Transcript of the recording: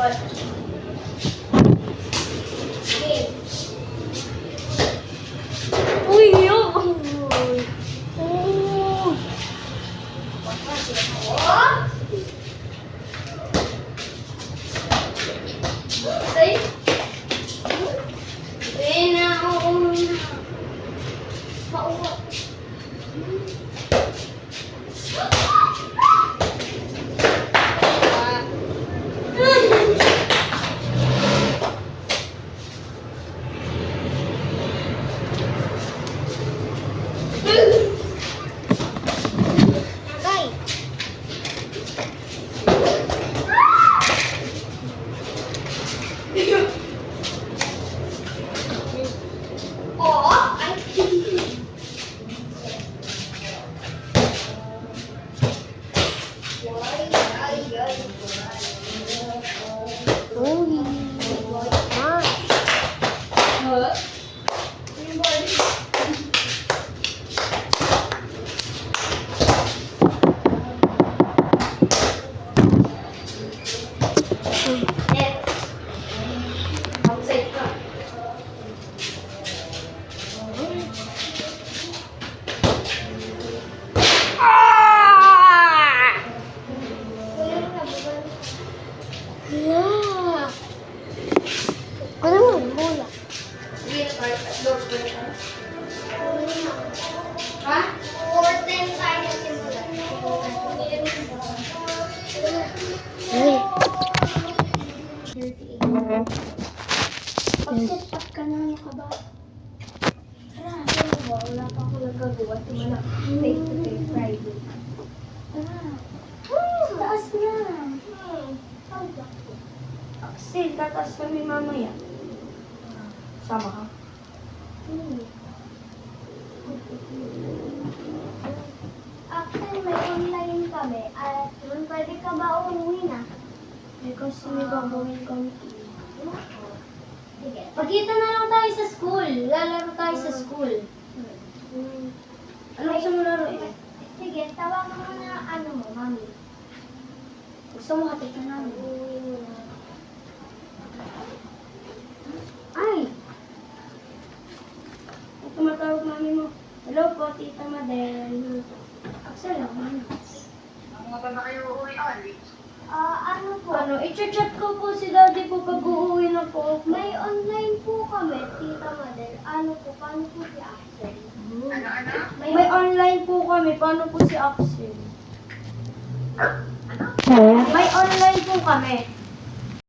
Uy, yun! Ay! Mauwa. Ha? 4:10 tayo simula. Pag-set up ka na ka ba? Tara, wala pa ako nagagawa. Simula face-to-face Friday. Tara. Taas na. Axel, tataas kami mamaya. Sama ka? Axel, may online kami. At pwede ka ba umuwi na? Kasi may gagawin kami. Sige. Pagkita na lang tayo sa school. Lalaro tayo sa school. Ano gusto mo laro eh? Sige, tawagan mo na mo, mami. Gusto mo hatid ka namin? Ay! Tumatawag mami mo. Hello po, Tita Madel. Axel, mami. Mga ba kayo uuwi ulit? Ano po? I-chat ko po si Daddy po pag uuwi na po. May online po kami, Tita Madel. Ano po, paano po si Axel? Ano? May online po kami, paano po si Axel? Ano? May online po kami.